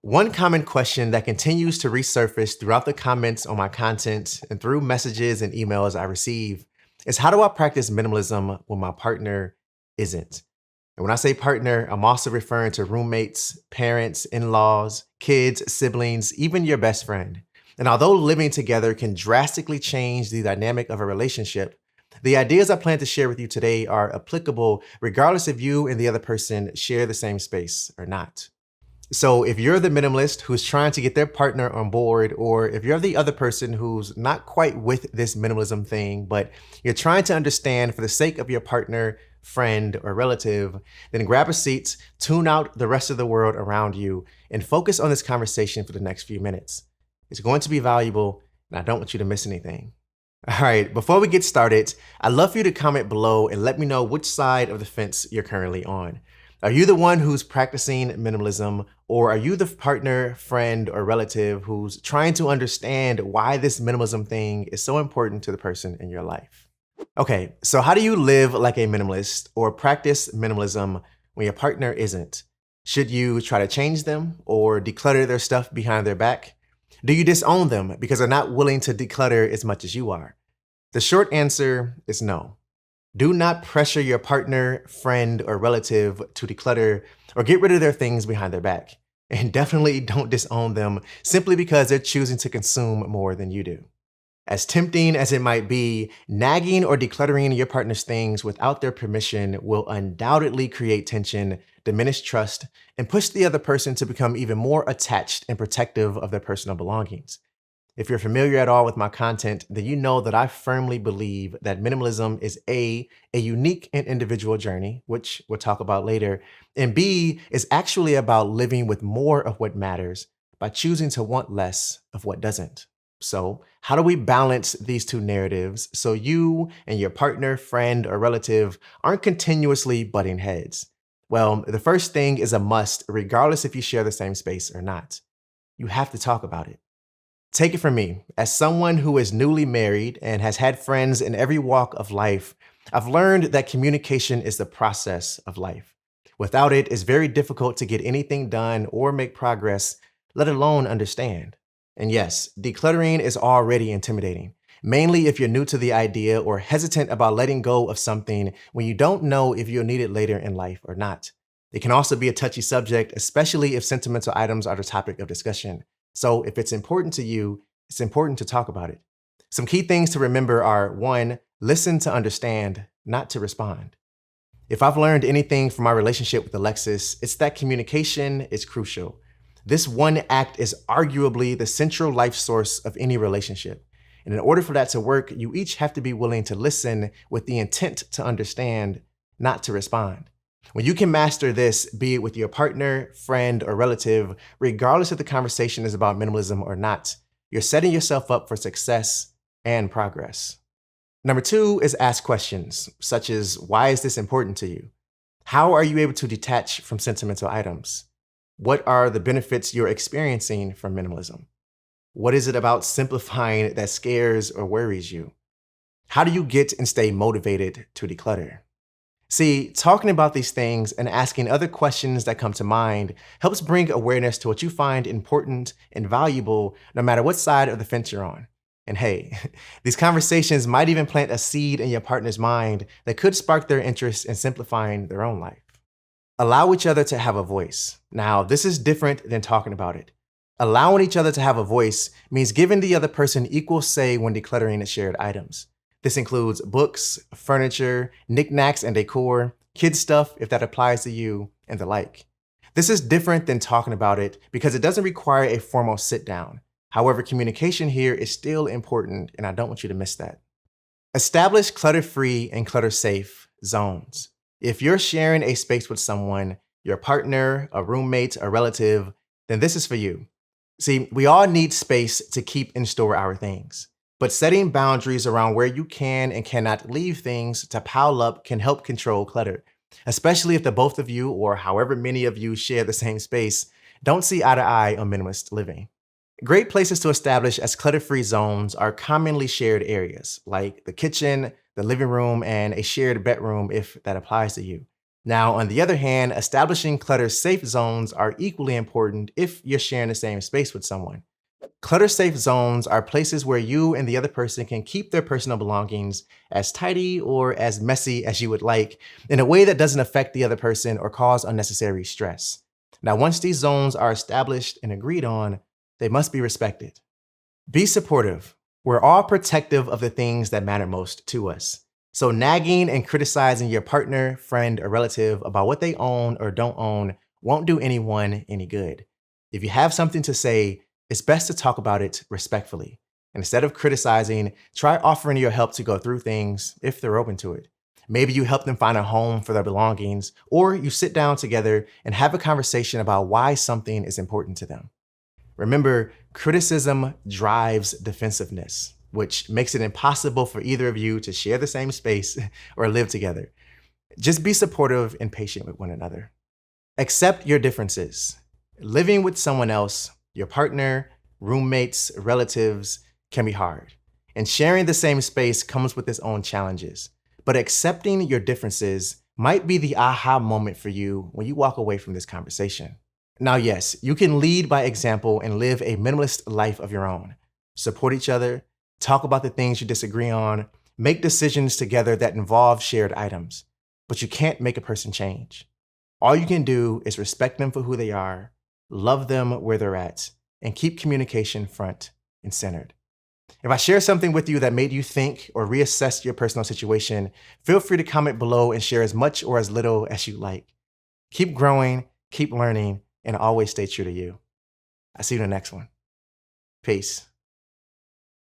One common question that continues to resurface throughout the comments on my content and through messages and emails I receive is, how do I practice minimalism when my partner isn't? And when I say partner, I'm also referring to roommates, parents, in-laws, kids, siblings, even your best friend. And although living together can drastically change the dynamic of a relationship, the ideas I plan to share with you today are applicable regardless if you and the other person share the same space or not. So if you're the minimalist who's trying to get their partner on board, or if you're the other person who's not quite with this minimalism thing, but you're trying to understand for the sake of your partner, friend, or relative, then grab a seat, tune out the rest of the world around you, and focus on this conversation for the next few minutes. It's going to be valuable, and I don't want you to miss anything. All right, before we get started, I'd love for you to comment below and let me know which side of the fence you're currently on. Are you the one who's practicing minimalism, or are you the partner, friend, or relative who's trying to understand why this minimalism thing is so important to the person in your life? Okay, so how do you live like a minimalist or practice minimalism when your partner isn't? Should you try to change them or declutter their stuff behind their back? Do you disown them because they're not willing to declutter as much as you are? The short answer is no. Do not pressure your partner, friend, or relative to declutter or get rid of their things behind their back. And definitely don't disown them simply because they're choosing to consume more than you do. As tempting as it might be, nagging or decluttering your partner's things without their permission will undoubtedly create tension, diminish trust, and push the other person to become even more attached and protective of their personal belongings. If you're familiar at all with my content, then you know that I firmly believe that minimalism is A, unique and individual journey, which we'll talk about later, and B, is actually about living with more of what matters by choosing to want less of what doesn't. So, how do we balance these two narratives so you and your partner, friend, or relative aren't continuously butting heads? Well, the first thing is a must, regardless if you share the same space or not. You have to talk about it. Take it from me, as someone who is newly married and has had friends in every walk of life, I've learned that communication is the process of life. Without it, it's very difficult to get anything done or make progress, let alone understand. And yes, decluttering is already intimidating, mainly if you're new to the idea or hesitant about letting go of something when you don't know if you'll need it later in life or not. It can also be a touchy subject, especially if sentimental items are the topic of discussion. So if it's important to you, it's important to talk about it. Some key things to remember are: 1, listen to understand, not to respond. If I've learned anything from my relationship with Alexis, it's that communication is crucial. This one act is arguably the central life source of any relationship. And in order for that to work, you each have to be willing to listen with the intent to understand, not to respond. When you can master this, be it with your partner, friend, or relative, regardless if the conversation is about minimalism or not, you're setting yourself up for success and progress. Number 2 is ask questions, such as, why is this important to you? How are you able to detach from sentimental items? What are the benefits you're experiencing from minimalism? What is it about simplifying that scares or worries you? How do you get and stay motivated to declutter? See, talking about these things and asking other questions that come to mind helps bring awareness to what you find important and valuable, no matter what side of the fence you're on. And hey, these conversations might even plant a seed in your partner's mind that could spark their interest in simplifying their own life. Allow each other to have a voice. Now, this is different than talking about it. Allowing each other to have a voice means giving the other person equal say when decluttering shared items. This includes books, furniture, knickknacks and decor, kid stuff if that applies to you, and the like. This is different than talking about it because it doesn't require a formal sit down. However, communication here is still important, and I don't want you to miss that. Establish clutter-free and clutter-safe zones. If you're sharing a space with someone, your partner, a roommate, a relative, then this is for you. See, we all need space to keep and store our things. But setting boundaries around where you can and cannot leave things to pile up can help control clutter, especially if the both of you, or however many of you share the same space, don't see eye to eye on minimalist living. Great places to establish as clutter-free zones are commonly shared areas, like the kitchen, the living room, and a shared bedroom if that applies to you. Now, on the other hand, establishing clutter-safe zones are equally important if you're sharing the same space with someone. Clutter-safe zones are places where you and the other person can keep their personal belongings as tidy or as messy as you would like in a way that doesn't affect the other person or cause unnecessary stress. Now, once these zones are established and agreed on, they must be respected. Be supportive. We're all protective of the things that matter most to us. So nagging and criticizing your partner, friend, or relative about what they own or don't own won't do anyone any good. If you have something to say, it's best to talk about it respectfully. And instead of criticizing, try offering your help to go through things if they're open to it. Maybe you help them find a home for their belongings, or you sit down together and have a conversation about why something is important to them. Remember, criticism drives defensiveness, which makes it impossible for either of you to share the same space or live together. Just be supportive and patient with one another. Accept your differences. Living with someone else, your partner, roommates, relatives, can be hard. And sharing the same space comes with its own challenges. But accepting your differences might be the aha moment for you when you walk away from this conversation. Now, yes, you can lead by example and live a minimalist life of your own. Support each other, talk about the things you disagree on, make decisions together that involve shared items. But you can't make a person change. All you can do is respect them for who they are, love them where they're at, and keep communication front and centered. If I share something with you that made you think or reassess your personal situation, feel free to comment below and share as much or as little as you like. Keep growing, keep learning, and always stay true to you. I'll see you in the next one. Peace.